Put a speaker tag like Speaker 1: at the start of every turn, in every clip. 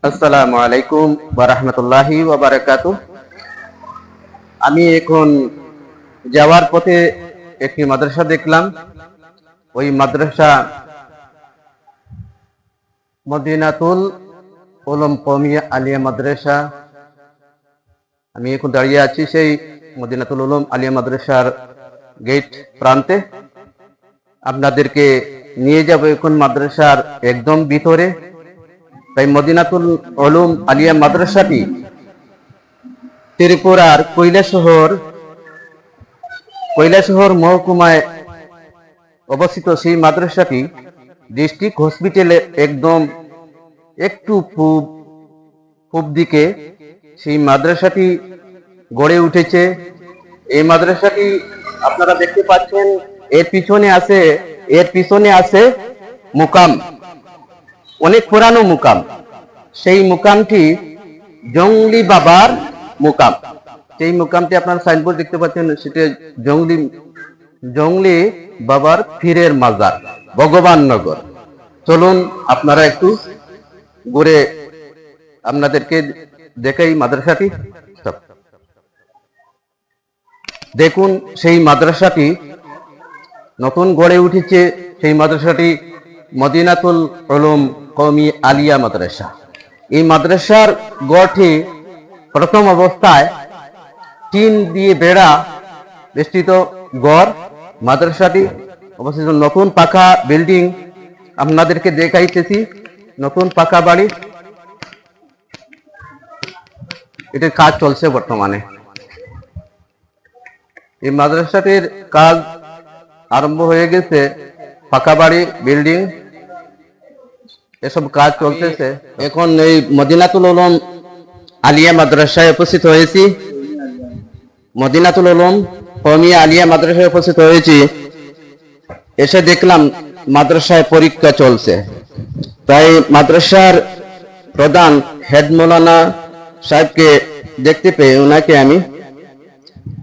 Speaker 1: আসসালামু আলাইকুম ওয়া রাহমাতুল্লাহি ওয়া বারাকাতুহু। আমি এখন যাওয়ার পথে একটি মাদ্রাসা দেখলাম। ওই মাদ্রাসা মদিনাতুল উলুম কওমিয়া আলিয়া মাদ্রাসা। আমি এখন দাঁড়িয়ে আছি সেই মদিনাতুল উলুম আলিয়া মাদ্রাসার গেট প্রান্তে। আপনাদেরকে নিয়ে যাব এখন মাদ্রাসার একদম ভিতরে। তাই মদিনাতুল উলুম আলিয়া মাদ্রাসাটি ত্রিপুরার কৈলাসহর মহকুমায় অবস্থিত। সেই মাদ্রাসাটি ডিস্ট্রিক্ট হসপিটালের একদম একটু পূব দিকে সেই মাদ্রাসাটি গড়ে উঠেছে। এই মাদ্রাসাটি আপনারা দেখতে পাচ্ছেন, এর পিছনে আছে মুকাম, অনেক পুরানো মুকাম। সেই মুকামটি জংলি বাবার মুকাম। সেই মুকামটি আপনারা সাইনবোর্ড দেখতে পাচ্ছেন, সেটা জংলি বাবার পীরের মাজার, ভগবাননগর। চলুন আপনারা একটু ঘুরে আপনাদেরকে দেখাই মাদ্রাসাটি। দেখুন, সেই মাদ্রাসাটি নতুন গড়ে উঠেছে। সেই মাদ্রাসাটি মদিনাতুল উলুম কওমিয়া আলিয়া মাদ্রাসা। এই মাদ্রাসার গড়টি প্রথম অবস্থায় টিন দিয়ে বেড়া বেষ্টিত গড়। মাদ্রাসাটি অবস্থিত নতুন পাকা বিল্ডিং আপনাদেরকে দেখাইতেছি, নতুন পাকা বাড়ি। এটির কাজ চলছে বর্তমানে। এই মাদ্রাসাটির কাজ আরম্ভ হয়ে গেছে, পাকা বাড়ি, বিল্ডিং, এসব কাজ চলতেছে এখন। এই মদিনাতুল উলুম আলিয়া মাদ্রাসায় উপস্থিত হয়েছি। মদিনাতুল উলুম কওমিয়া আলিয়া মাদ্রাসায় উপস্থিত হয়েছি। এসে দেখলাম মাদ্রাসায় পরীক্ষা চলছে। তাই মাদ্রাসার প্রধান হেড মৌলানা সাহেবকে দেখতে পেয়ে ওনাকে আমি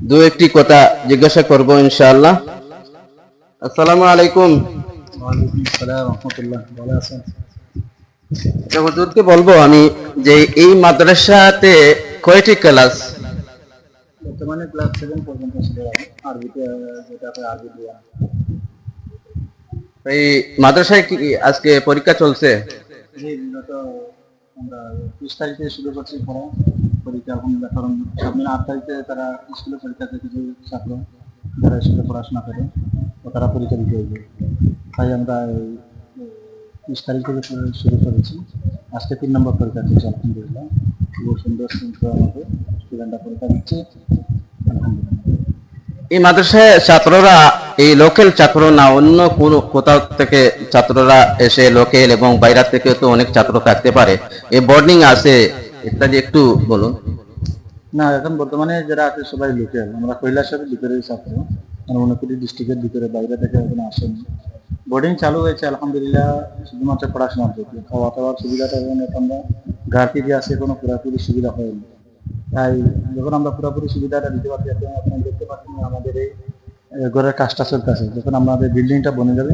Speaker 1: দু একটি কথা জিজ্ঞাসা করব ইনশাআল্লাহ। আসসালামু আলাইকুম।
Speaker 2: ওয়ালাইকুম আসসালাম ওয়া রাহমাতুল্লাহ। ভালো আছেন?
Speaker 1: হুজুরকে বলবো আমি যে এই মাদ্রাসাতে কয়টি ক্লাস?
Speaker 2: বর্তমানে ক্লাস 7 পর্যন্ত ছিল, আরবিতে যেটা আপনি আরবি দিয়া।
Speaker 1: এই মাদ্রাসায় কি আজকে পরীক্ষা চলছে?
Speaker 2: জি, মূলত আমরা 30 তারিখে শুরু করছি পরীক্ষা। আলহামদুলিল্লাহ, কারণ সামনে 8 তারিখে তারা স্কুলে পরীক্ষা থেকে কিছু ছাত্র যারা স্কুলে পড়াশোনা করে তারা পরীক্ষা দিতে হবে। তাই আমরা 30 তারিখ থেকে শুরু করেছি। আজকে 3 নম্বর পরীক্ষা দিচ্ছে। আলহামদুলিল্লাহ, খুব সুন্দর শৃঙ্খলা মতো স্টুডেন্টরা পরীক্ষা দিচ্ছে। আলহামদুলিল্লাহ।
Speaker 1: এই মাদ্রাসায় ছাত্ররা এই লোকাল ছাত্র না, অন্য কোন কোথাও থেকে ছাত্ররা এসে, লোকাল এবং বাইরে থেকে তো অনেক ছাত্র থাকতে পারে, এই বোর্ডিং আছে ইত্যাদি একটু বলুন।
Speaker 2: না, এখন বর্তমানে যারা আছে সবাই লোকাল। আমরা কৈলাসহরের ভিতরেই ছাত্র, ঊনকোটি ডিস্ট্রিক্টের ভিতরে, বাইরে থেকে এখন আসেনি। বোর্ডিং চালু হয়েছে আলহামদুলিল্লাহ, শুধুমাত্র পড়াশোনার জন্য। খাওয়া দাওয়ার সুবিধাটা আমরা ঘাটতি দিয়ে আসে, কোনো পুরোপুরি সুবিধা হয়নি। তাই যখন আমরা পুরোপুরি সুবিধাটা দিতে পারছি, আপনারা দেখতে পাচ্ছেন আমাদের এই ঘরের কাজটা চলতেছে। যখন আমাদের বিল্ডিংটা বনে যাবে,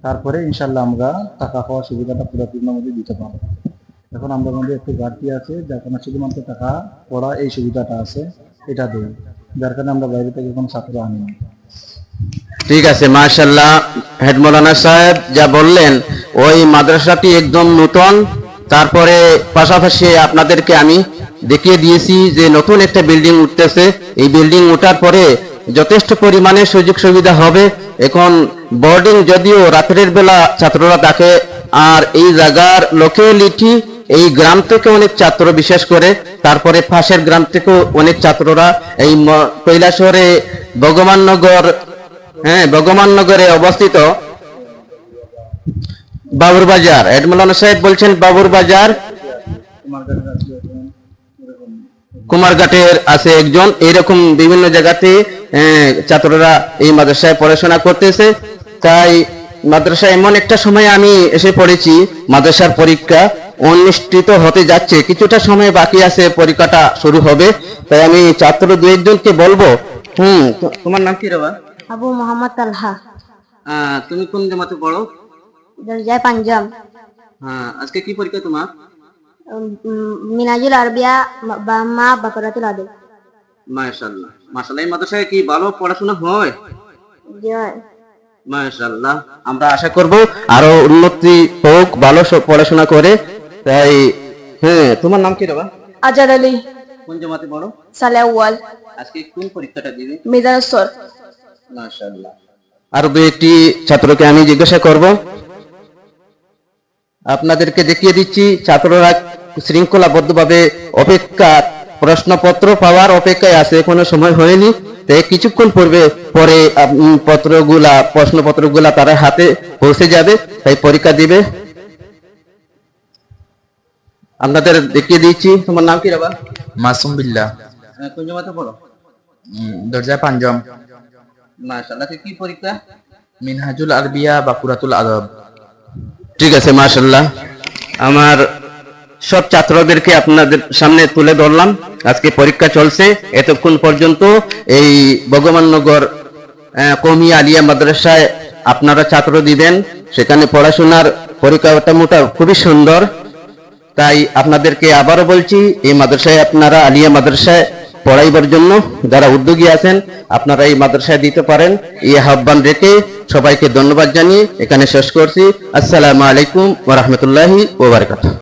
Speaker 2: তারপরে ইনশাল্লাহ আমরা টাকা খাওয়ার সুবিধাটা পুরোপূর্ণ মধ্যে দিতে পারবো। এখন আমাদের মধ্যে একটু ঘাটতি আছে, যার কারণে শুধুমাত্র টাকা পড়া এই সুবিধাটা আছে, এটা দেয়, যার কারণে আমরা বাইরে থেকে কোনো ছাত্র আনি না।
Speaker 1: ঠিক আছে, মাশাআল্লাহ। হেড মৌলানা সাহেব যা বললেন, ওই মাদ্রাসাটি একদম নতুন। তারপরে পাশাপাশি আপনাদেরকে আমি দেখিয়ে দিয়েছি যে নতুন একটা বিল্ডিং উঠতেছে। এই বিল্ডিং ওঠার পরে যথেষ্ট পরিমাণে সুযোগ সুবিধা হবে। এখন বোর্ডিং যদিও রাতের বেলা ছাত্ররা থাকে, আর এই জায়গার লোকালিটি, এই গ্রাম থেকে অনেক ছাত্র, বিশেষ করে তারপরে পাশের গ্রাম থেকেও অনেক ছাত্ররা এই কৈলাসহরে ভগবাননগর, ভগবাননগরে অবস্থিত বাবুর বাজার। হেড মৌলানা সাহেব বলছেন বাবুর বাজার, কুমারঘাটের আছে একজন। এইরকম বিভিন্ন জায়গাতে ছাত্ররা এই মাদ্রাসায় পড়াশোনা করতেছে। তাই মাদ্রাসা এমন একটা সময় আমি এসে পড়েছি, মাদ্রাসার পরীক্ষা অনুষ্ঠিত হতে যাচ্ছে, কিছুটা সময় বাকি আছে, পরীক্ষাটা শুরু হবে। তাই আমি ছাত্র দু একজনকে বলবো। তোমার নাম কি রেবা?
Speaker 3: আবু মোহাম্মদ তালহা।
Speaker 1: তুমি কোন জামাতে পড়ো?
Speaker 3: দরজায় পাঞ্জাম।
Speaker 1: আজকে কি পরীক্ষা তোমার?
Speaker 3: মিনাজুল আরবিয়া বা মা বাকরাতুল আদব।
Speaker 1: মাশাআল্লাহ মাশাআল্লাহ। এই মাদ্রাসায় কি ভালো পড়াশোনা হয়?
Speaker 3: জি হয়।
Speaker 1: মাশাআল্লাহ। আমরা আশা করব আরো উন্নতি হোক, ভালো পড়াশোনা করে। তাই হ্যাঁ, তোমার নাম কি রে বা?
Speaker 3: আজাদ আলী।
Speaker 1: কোন জামাতে পড়ো?
Speaker 3: সালে আউয়াল।
Speaker 1: আজকে কোন পরীক্ষাটা দিবে?
Speaker 3: মিজানুস সর।
Speaker 1: মাশাআল্লাহ। আর দুই একটি ছাত্রকে আমি জিজ্ঞাসা করব। আপনাদেরকে দেখিয়ে দিচ্ছি ছাত্ররা শৃঙ্খলাবদ্ধভাবে প্রশ্নপত্র পাওয়ার অপেক্ষায় আছে, এখনো সময় হয়নি। তাই কিছুক্ষণ পরে প্রশ্নপত্রগুলা তারা হাতে পৌঁছে যাবে, তাই পরীক্ষা দিবে। আপনাদের দেখিয়ে দিচ্ছি। তোমার নাম কি রাবা?
Speaker 4: মাসুম বিল্লাহ।
Speaker 1: কোন জামাতে পড়ো?
Speaker 4: দরজা পাঞ্জম।
Speaker 1: মাশাআল্লাহ। কি পরীক্ষা?
Speaker 4: মিনহাজুল আরবিয়া বাকুরাতুল আদব।
Speaker 1: ঠিক আছে, মাশাআল্লাহ। আমার সব ছাত্রদেরকে আপনাদের সামনে তুলে ধরলাম। আজকে পরীক্ষা চলছে এতক্ষণ পর্যন্ত। এই ভগবাননগর কওমি আলিয়া মাদ্রাসায় আপনারা ছাত্র দিবেন, সেখানে পড়াশোনার পরিকাঠামোটা খুবই সুন্দর। তাই আপনাদেরকে আবারও বলছি, এই মাদ্রাসায় আপনারা আলিয়া মাদ্রাসায় পড়াইবার জন্য যারা উদ্যোগী আছেন আপনারা এই মাদ্রাসায় দিতে পারেন। এই আহ্বান রেখে সবাইকে ধন্যবাদ জানিয়ে এখানে শেষ করছি। আসসালামু আলাইকুম ওয়া রাহমাতুল্লাহি ওয়া বারাকাতুহু।